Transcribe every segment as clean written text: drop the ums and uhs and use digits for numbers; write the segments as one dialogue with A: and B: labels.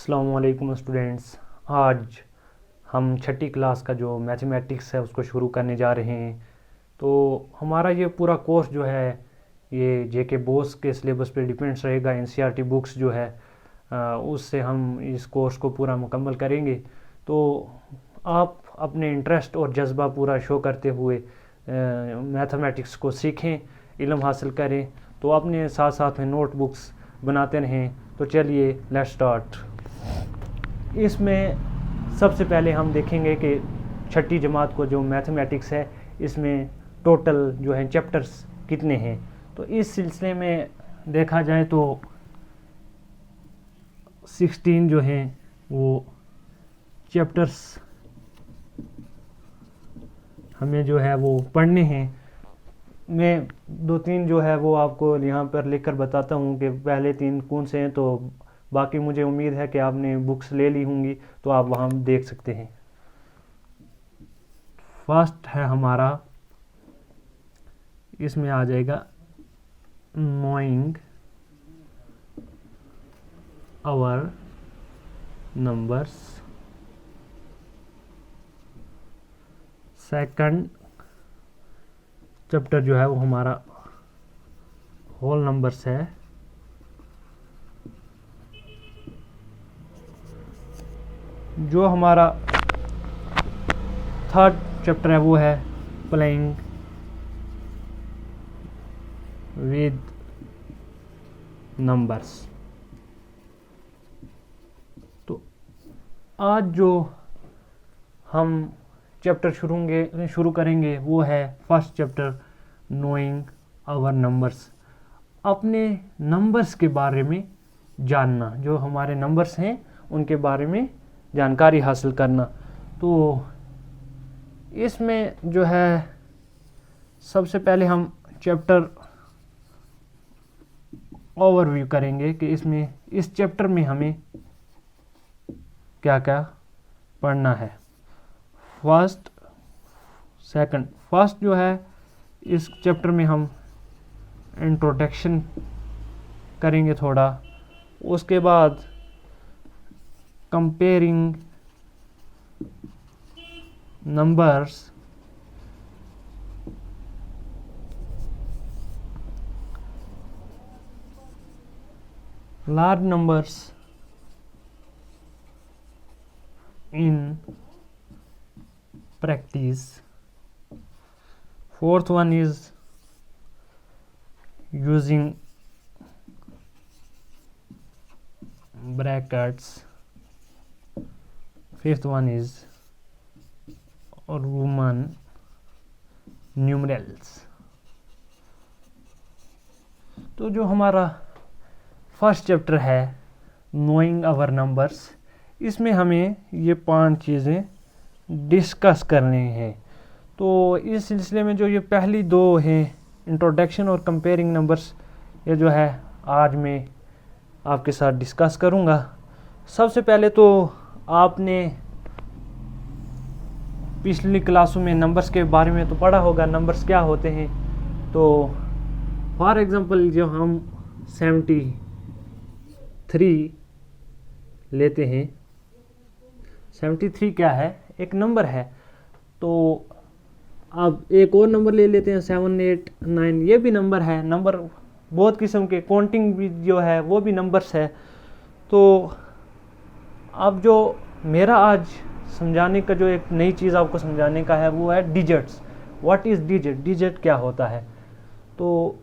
A: अस्सलाम वालेकुम स्टूडेंट्स। आज हम छठी क्लास का जो मैथमेटिक्स है उसको शुरू करने जा रहे हैं। तो हमारा ये पूरा कोर्स जो है ये जेके बोस के सिलेबस पे डिपेंड्स रहेगा। एनसीईआरटी बुक्स जो है उससे हम इस कोर्स को पूरा मुकम्मल करेंगे। तो आप अपने इंटरेस्ट और जज्बा पूरा शो करते हुए मैथमेटिक्स को सीखें, इल्म हासिल करें। तो अपने साथ साथ में नोटबुक्स बनाते रहें। तो चलिए लेट्स स्टार्ट। इसमें सबसे पहले हम देखेंगे कि छठी जमात को जो मैथमेटिक्स है इसमें टोटल जो है चैप्टर्स कितने हैं। तो इस सिलसिले में देखा जाए तो 16 जो हैं वो चैप्टर्स हमें जो है वो पढ़ने हैं। मैं 2-3 जो है वो आपको यहाँ पर लिखकर बताता हूँ कि पहले 3 कौन से हैं। तो बाकी मुझे उम्मीद है कि आपने बुक्स ले ली होंगी तो आप वहाँ देख सकते हैं। फर्स्ट है हमारा, इसमें आ जाएगा knowing our numbers. Second chapter जो है वो हमारा होल नंबर्स है। जो हमारा थर्ड चैप्टर है वो है प्लेइंग विद नंबर्स। तो आज जो हम चैप्टर शुरू करेंगे वो है first chapter knowing our numbers. अपने नंबर्स के बारे में जानना, जो हमारे नंबर्स हैं उनके बारे में जानकारी हासिल करना। तो इसमें जो है सबसे पहले हम चैप्टर ओवरव्यू करेंगे कि इसमें इस चैप्टर में हमें क्या क्या पढ़ना है। फर्स्ट जो है इस चैप्टर में हम इंट्रोडक्शन करेंगे थोड़ा। उसके बाद comparing numbers, large numbers in practice. Fourth one is using brackets. Fifth one is Roman numerals. तो जो हमारा फर्स्ट चैप्टर है नोइंग आवर नंबर्स, इसमें हमें ये 5 चीज़ें डिस्कस करने हैं। तो इस सिलसिले में जो ये पहली 2 हैं इंट्रोडक्शन और कंपेयरिंग नंबर्स, ये जो है आज मैं आपके साथ डिस्कस करूँगा। सबसे पहले तो आपने पिछली क्लासों में नंबर्स के बारे में तो पढ़ा होगा, नंबर्स क्या होते हैं। तो फॉर एग्जांपल जो हम 73 लेते हैं, 73 क्या है, एक नंबर है। तो अब एक और नंबर ले लेते हैं 7, 8, 9, ये भी नंबर है। नंबर बहुत किस्म के, काउंटिंग भी जो है वो भी नंबर्स है। तो अब जो मेरा आज समझाने का जो एक नई चीज़ आपको समझाने का है वो है digits. What is digit? Digit क्या होता है? तो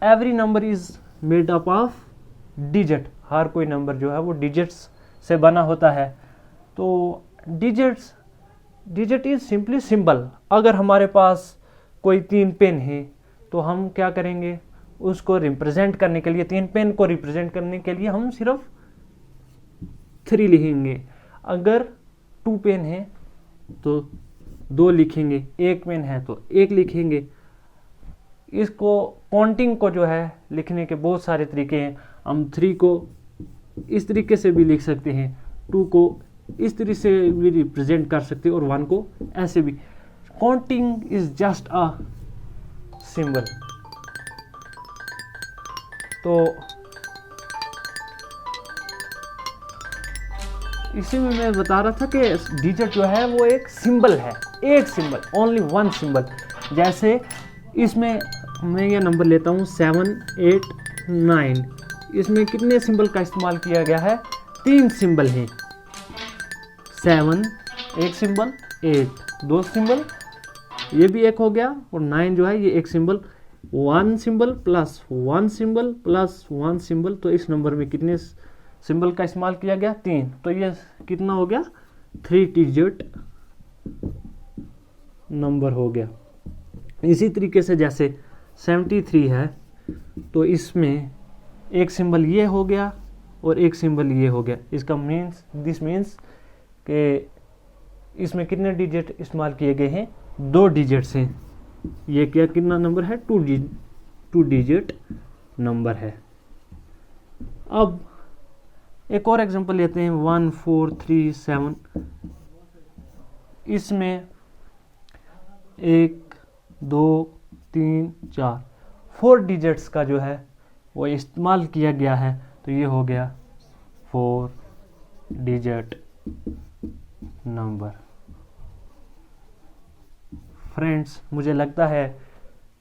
A: every number is made up of digit. हर कोई नंबर जो है वो डिजिट्स से बना होता है। तो डिजिट इज सिंपली सिंबल। अगर हमारे पास कोई 3 पेन है तो हम क्या करेंगे, उसको रिप्रेजेंट करने के लिए, 3 पेन को रिप्रेजेंट करने के लिए हम सिर्फ 3 लिखेंगे। अगर 2 पेन है तो 2 लिखेंगे, 1 पेन है तो 1 लिखेंगे। इसको काउंटिंग को जो है लिखने के बहुत सारे तरीके हैं। हम 3 को इस तरीके से भी लिख सकते हैं, 2 को इस तरीके से भी रिप्रेजेंट कर सकते हैं और 1 को ऐसे भी। Counting is just a symbol. तो इसी में मैं बता रहा था कि डिजिट जो है वो एक सिंबल है, एक सिंबल, ओनली वन सिंबल। जैसे इसमें मैं ये नंबर लेता हूँ 789, इसमें कितने सिंबल का इस्तेमाल किया गया है? 3 सिंबल हैं। 7 एक सिंबल, 8 2 सिंबल, ये भी एक हो गया, और 9 जो है ये एक symbol. 1 symbol plus 1 symbol plus 1 symbol, तो इस नंबर में कितने सिंबल का इस्तेमाल किया गया? 3। तो ये कितना हो गया? 3 डिजिट नंबर हो गया। इसी तरीके से जैसे 73 है, तो इसमें एक सिंबल ये हो गया और एक सिंबल ये हो गया। इसका दिस मीन्स कि इसमें कितने डिजिट इस्तेमाल किए गए हैं? 2 डिजिट्स हैं। ये क्या कितना नंबर है? 2 डिजिट नंबर है। अब एक और एग्जांपल लेते हैं 1437। इसमें 1 2 3 4 डिजिट्स का जो है वो इस्तेमाल किया गया है, तो ये हो गया 4 डिजिट नंबर। फ्रेंड्स, मुझे लगता है,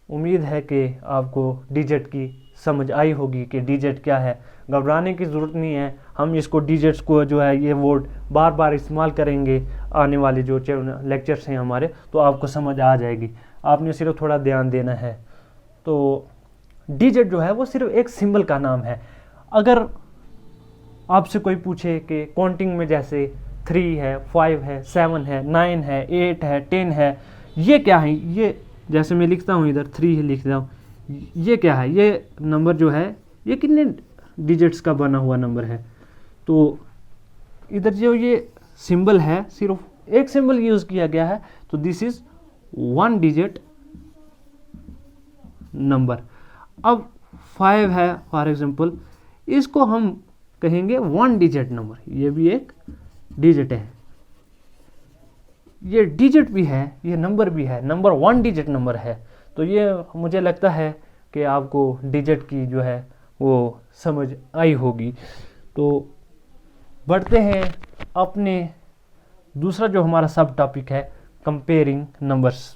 A: उम्मीद है कि आपको डिजिट की समझ आई होगी कि डिजिट क्या है। घबराने की ज़रूरत नहीं है, हम इसको डिजिट्स को जो है ये वर्ड बार बार इस्तेमाल करेंगे आने वाले जो लेक्चर्स हैं हमारे, तो आपको समझ आ जाएगी। आपने सिर्फ थोड़ा ध्यान देना है। तो डिजिट जो है वो सिर्फ एक सिंबल का नाम है। अगर आपसे कोई पूछे कि काउंटिंग में जैसे 3 है, 5 है, 7 है, 9 है, 8 है, 10 है, ये क्या है? ये जैसे मैं लिखता हूँ इधर 3 है लिखता हूँ, ये क्या है? ये नंबर जो है ये कितने डिजिट्स का बना हुआ नंबर है? तो इधर जो ये सिंबल है सिर्फ एक सिंबल यूज किया गया है, तो दिस इज 1 डिजिट नंबर। अब 5 है फॉर एग्जांपल, इसको हम कहेंगे 1 डिजिट नंबर। ये भी एक डिजिट है, ये डिजिट भी है, ये नंबर भी है, नंबर 1 डिजिट नंबर है। तो ये मुझे लगता है कि आपको डिजिट की जो है वो समझ आई होगी। तो बढ़ते हैं अपने दूसरा जो हमारा सब टॉपिक है, कंपेयरिंग नंबर्स।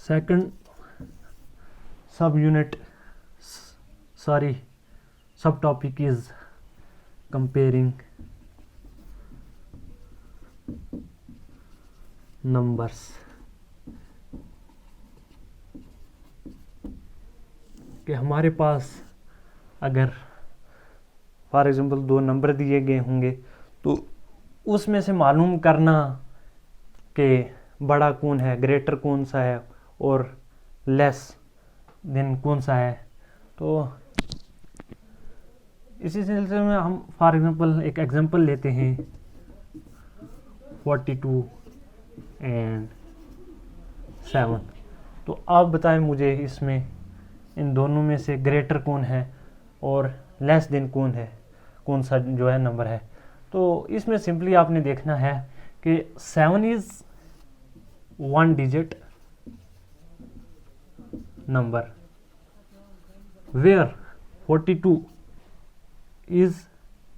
A: सेकंड सब टॉपिक इज कंपेयरिंग नंबर्स। कि हमारे पास अगर फॉर एग्जांपल 2 नंबर दिए गए होंगे, तो उसमें से मालूम करना कि बड़ा कौन है, ग्रेटर कौन सा है और लेस देन कौन सा है। तो इसी सिलसिले में हम फॉर एग्जांपल एक एग्जांपल लेते हैं 42 एंड 7। तो आप बताएं मुझे इसमें इन दोनों में से ग्रेटर कौन है और लेस देन कौन सा जो है नंबर है। तो इसमें सिंपली आपने देखना है कि 7 is 1 digit number, where 42 is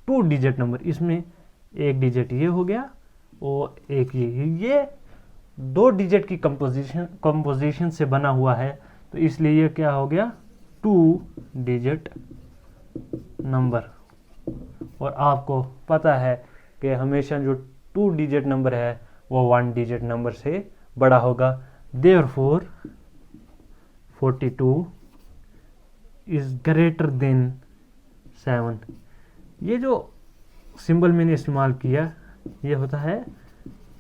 A: 2 digit number. इसमें एक डिजिट ये हो गया और एक ये 2 डिजिट की कंपोजिशन से बना हुआ है, तो इसलिए ये क्या हो गया? 2 डिजिट नंबर। और आपको पता है कि हमेशा जो 2 डिजिट नंबर है वो 1 डिजिट नंबर से बड़ा होगा। Therefore 42 is greater than 7। ये जो सिंबल मैंने इस्तेमाल किया ये होता है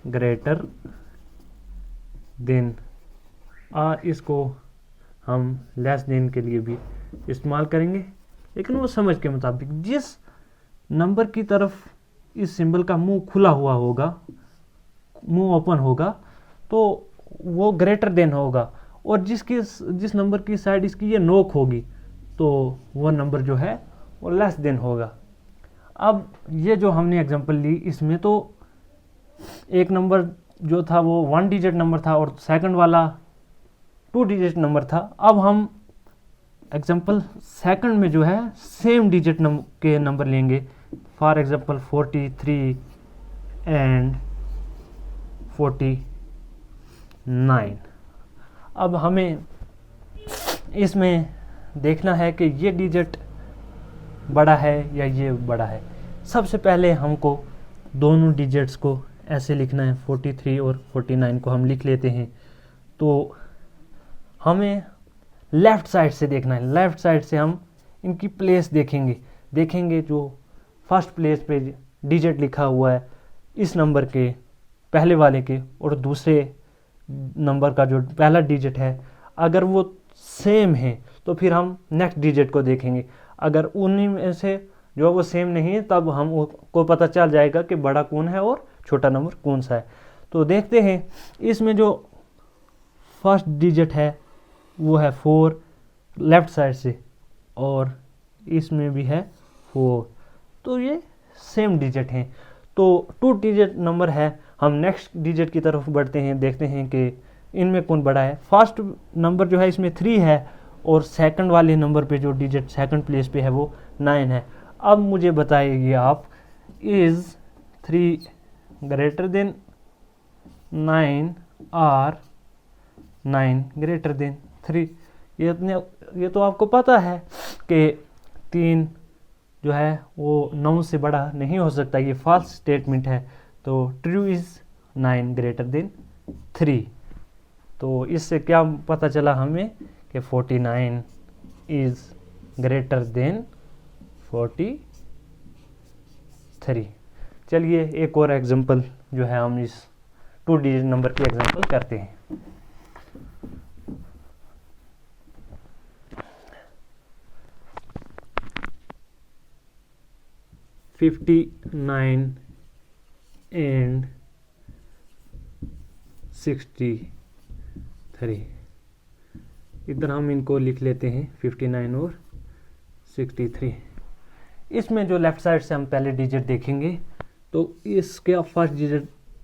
A: ग्रेटर देन, और इसको हम लेस देन के लिए भी इस्तेमाल करेंगे, लेकिन वो समझ के मुताबिक। जिस नंबर की तरफ इस सिंबल का मुंह खुला हुआ होगा मुंह ओपन होगा तो वो ग्रेटर देन होगा, और जिस नंबर की साइड इसकी ये नोक होगी तो वो नंबर जो है वो लेस देन होगा। अब ये जो हमने एग्जांपल ली इसमें तो एक नंबर जो था वो 1 डिजिट नंबर था और सेकंड वाला 2 डिजिट नंबर था। अब हम एग्जांपल सेकंड में जो है सेम डिजिट के नंबर लेंगे, फॉर एग्जांपल 43 एंड 49। अब हमें इसमें देखना है कि ये डिजिट बड़ा है या ये बड़ा है। सबसे पहले हमको दोनों डिजिट्स को ऐसे लिखना है, 43 और 49 को हम लिख लेते हैं। तो हमें लेफ़्ट साइड से देखना है, लेफ़्ट साइड से हम इनकी प्लेस देखेंगे जो फर्स्ट प्लेस पे डिजिट लिखा हुआ है इस नंबर के पहले वाले के और दूसरे नंबर का जो पहला डिजिट है, अगर वो सेम है तो फिर हम नेक्स्ट डिजिट को देखेंगे। अगर उन्हीं में से जो वो सेम नहीं है तब हम को पता चल जाएगा कि बड़ा कौन है और छोटा नंबर कौन सा है। तो देखते हैं इसमें जो फर्स्ट डिजिट है वो है 4 लेफ़्ट साइड से और इसमें भी है 4, तो ये सेम डिजिट हैं। तो 2 डिजिट नंबर है, हम नेक्स्ट डिजिट की तरफ बढ़ते हैं, देखते हैं कि इनमें कौन बड़ा है। फर्स्ट नंबर जो है इसमें 3 है और सेकंड वाले नंबर पे जो डिजिट सेकंड प्लेस पे है वो 9 है। अब मुझे बताइए आप, इज़ 3 ग्रेटर देन 9 और 9 ग्रेटर देन 3? ये तो आपको पता है कि 3 जो है वो 9 से बड़ा नहीं हो सकता, ये फॉल्स स्टेटमेंट है। तो ट्रू इज़ 9 ग्रेटर देन 3। तो इससे क्या पता चला हमें कि 49 इज़ ग्रेटर देन 43। चलिए एक और एग्जांपल जो है हम इस 2 डिजिट नंबर की एग्जांपल करते हैं। $59 and 63। इधर हम इनको लिख लेते हैं 59 और 63। इसमें जो लेफ़्ट साइड से हम पहले डिजिट देखेंगे तो इसका फर्स्ट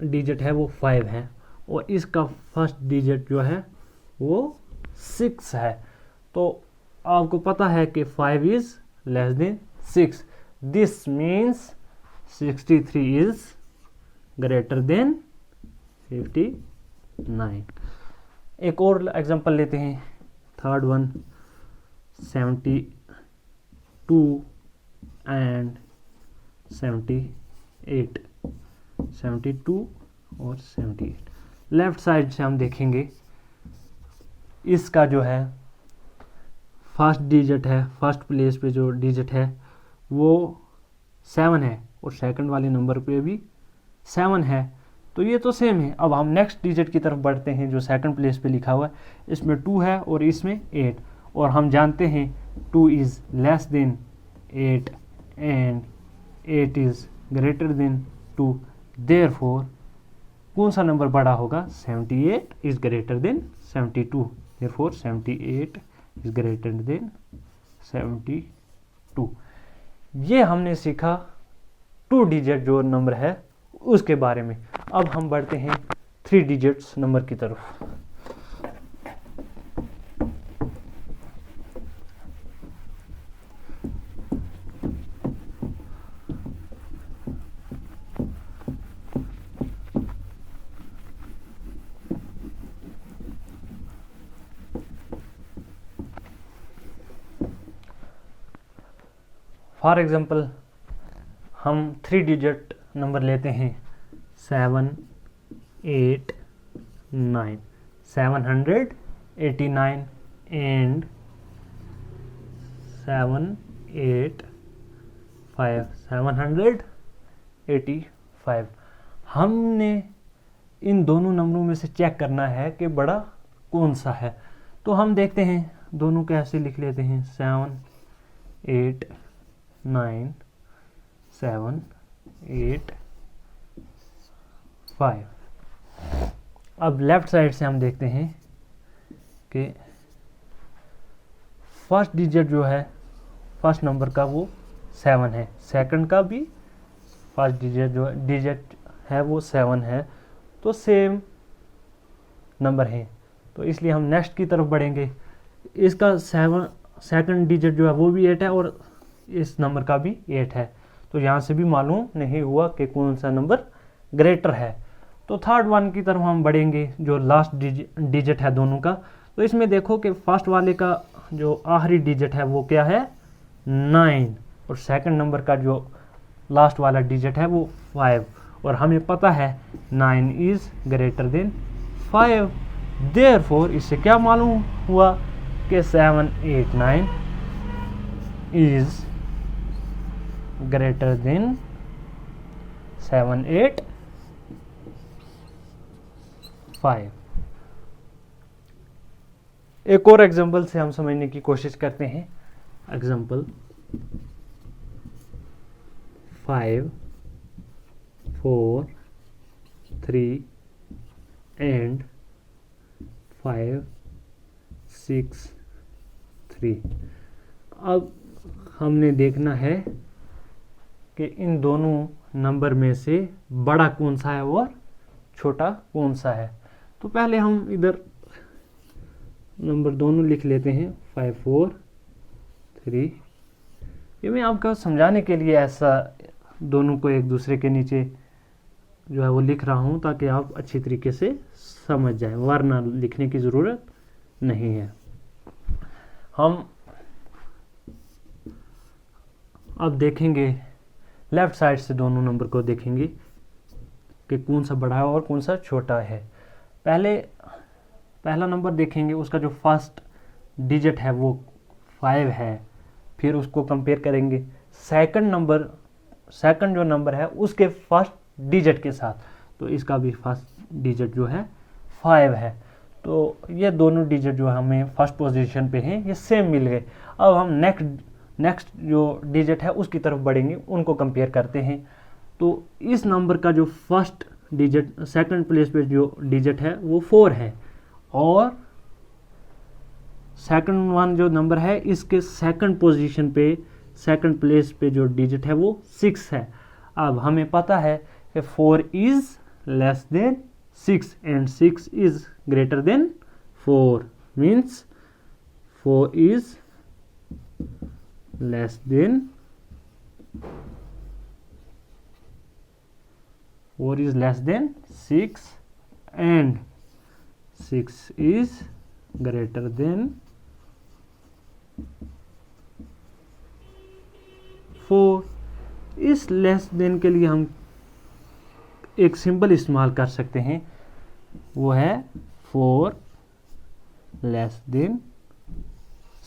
A: डिजिट है वो 5 है और इसका फर्स्ट डिजिट जो है वो 6 है। तो आपको पता है कि 5 is less than 6, this means 63 is greater than 59। एक और एग्जांपल लेते हैं, थर्ड वन, 72 एंड 78। 72 और 78 लेफ्ट साइड से हम देखेंगे, इसका जो है फर्स्ट डिजिट है, फर्स्ट प्लेस पे जो डिजिट है वो 7 है और सेकंड वाले नंबर पे भी 7 है, तो ये तो सेम है। अब हम नेक्स्ट डिजिट की तरफ बढ़ते हैं जो सेकंड प्लेस पे लिखा हुआ है, इसमें 2 है और इसमें 8, और हम जानते हैं 2 is less than 8 and 8 is greater than 2, therefore कौन सा नंबर बड़ा होगा? 78 is greater than 72, therefore 78 is greater than 72। ये हमने सीखा 2 डिजिट जो नंबर है उसके बारे में। अब हम बढ़ते हैं 3 डिजिट्स नंबर की तरफ। फॉर एग्जांपल हम 3 डिजिट नंबर लेते हैं 7, 8, 9, 789 एंड 785। हमने इन दोनों नंबरों में से चेक करना है कि बड़ा कौन सा है। तो हम देखते हैं दोनों को ऐसे लिख लेते हैं, 7, 8, 9, 7, 8, 5। अब लेफ्ट साइड से हम देखते हैं कि फर्स्ट डिजिट जो है फर्स्ट नंबर का वो 7 है, सेकंड का भी फर्स्ट डिजिट है वो 7 है, तो सेम नंबर है, तो इसलिए हम नेक्स्ट की तरफ बढ़ेंगे। इसका सेकंड डिजिट जो है वो भी 8 है और इस नंबर का भी 8 है, तो यहाँ से भी मालूम नहीं हुआ कि कौन सा नंबर ग्रेटर है। तो थर्ड वन की तरफ हम बढ़ेंगे, जो लास्ट डिजिट है दोनों का। तो इसमें देखो कि फर्स्ट वाले का जो आखिरी डिजिट है वो क्या है 9, और सेकंड नंबर का जो लास्ट वाला डिजिट है वो 5, और हमें पता है 9 इज ग्रेटर देन 5। देयरफॉर इससे क्या मालूम हुआ कि 7 8 9 इज ग्रेटर देन 7 8 5। एक और एग्जांपल से हम समझने की कोशिश करते हैं। Example 5 4 3 and 5 6 3। अब हमने देखना है कि इन दोनों नंबर में से बड़ा कौन सा है और छोटा कौन सा है। तो पहले हम इधर नंबर दोनों लिख लेते हैं 5 4 3। ये मैं आपको समझाने के लिए ऐसा दोनों को एक दूसरे के नीचे जो है वो लिख रहा हूँ, ताकि आप अच्छी तरीके से समझ जाएं, वरना लिखने की ज़रूरत नहीं है। हम अब देखेंगे लेफ़्ट साइड से दोनों नंबर को देखेंगे कि कौन सा बड़ा है और कौन सा छोटा है। पहला नंबर देखेंगे, उसका जो फर्स्ट डिजिट है वो 5 है, फिर उसको कंपेयर करेंगे सेकंड जो नंबर है उसके फर्स्ट डिजिट के साथ, तो इसका भी फर्स्ट डिजिट जो है 5 है। तो ये दोनों डिजिट जो हमें फर्स्ट पोजीशन पे हैं ये सेम मिल गए। अब हम नेक्स्ट जो डिजिट है उसकी तरफ बढ़ेंगे, उनको कंपेयर करते हैं। तो इस नंबर का जो फर्स्ट डिजिट सेकंड प्लेस पे जो डिजिट है वो 4 है, और सेकंड वन जो नंबर है इसके सेकंड पोजीशन पे सेकंड प्लेस पे जो डिजिट है वो 6 है। अब हमें पता है कि 4 is less than 6 and 6 is greater than 4, means 4 is less than 6 and 6 is greater than 4। इस लेस देन के लिए हम एक सिंबल इस्तेमाल कर सकते हैं, वो है 4 लेस देन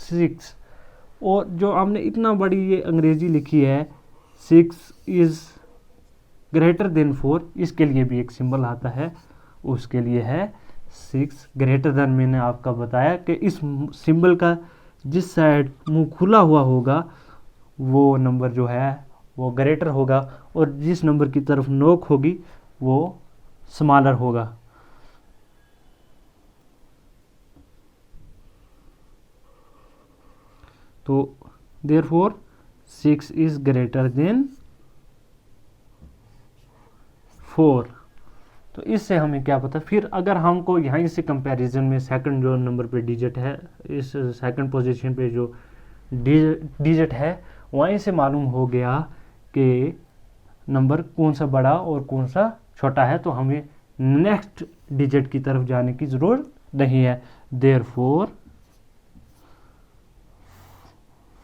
A: 6। और जो हमने इतना बड़ी ये अंग्रेजी लिखी है 6 इज ग्रेटर देन 4, इसके लिए भी एक सिंबल आता है, उसके लिए है 6 ग्रेटर देन। मैंने आपका बताया कि इस सिंबल का जिस साइड मुंह खुला हुआ होगा वो नंबर जो है वो ग्रेटर होगा, और जिस नंबर की तरफ नोक होगी वो स्मॉलर होगा। तो देयरफॉर 6 इज ग्रेटर देन 4। तो इससे हमें क्या पता, फिर अगर हमको यहाँ से कंपैरिजन में सेकंड जो नंबर पे डिजिट है, इस सेकंड पोजीशन पे जो डिजिट है वहीं से मालूम हो गया कि नंबर कौन सा बड़ा और कौन सा छोटा है, तो हमें नेक्स्ट डिजिट की तरफ जाने की ज़रूरत नहीं है। देयरफॉर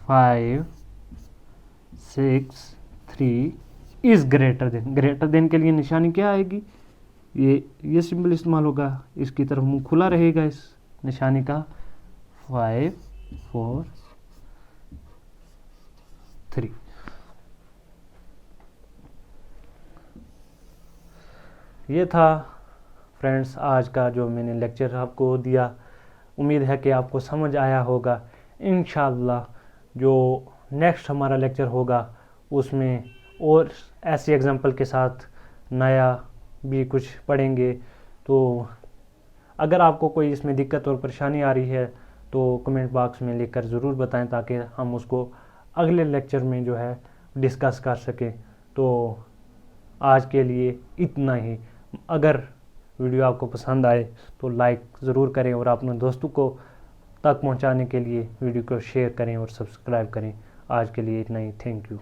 A: 5 6 3 इज ग्रेटर देन के लिए निशानी क्या आएगी, ये सिंबल इस्तेमाल होगा, इसकी तरफ मुंह खुला रहेगा इस निशानी का 5 4 3। ये था फ्रेंड्स आज का जो मैंने लेक्चर आपको दिया। उम्मीद है कि आपको समझ आया होगा। इंशाअल्लाह जो नेक्स्ट हमारा लेक्चर होगा उसमें और ऐसी एग्जांपल के साथ नया भी कुछ पढ़ेंगे। तो अगर आपको कोई इसमें दिक्कत और परेशानी आ रही है तो कमेंट बॉक्स में लिखकर ज़रूर बताएं, ताकि हम उसको अगले लेक्चर में जो है डिस्कस कर सकें। तो आज के लिए इतना ही। अगर वीडियो आपको पसंद आए तो लाइक ज़रूर करें और अपने दोस्तों को तक पहुंचाने के लिए वीडियो को शेयर करें और सब्सक्राइब करें। आज के लिए इतना ही। Thank you.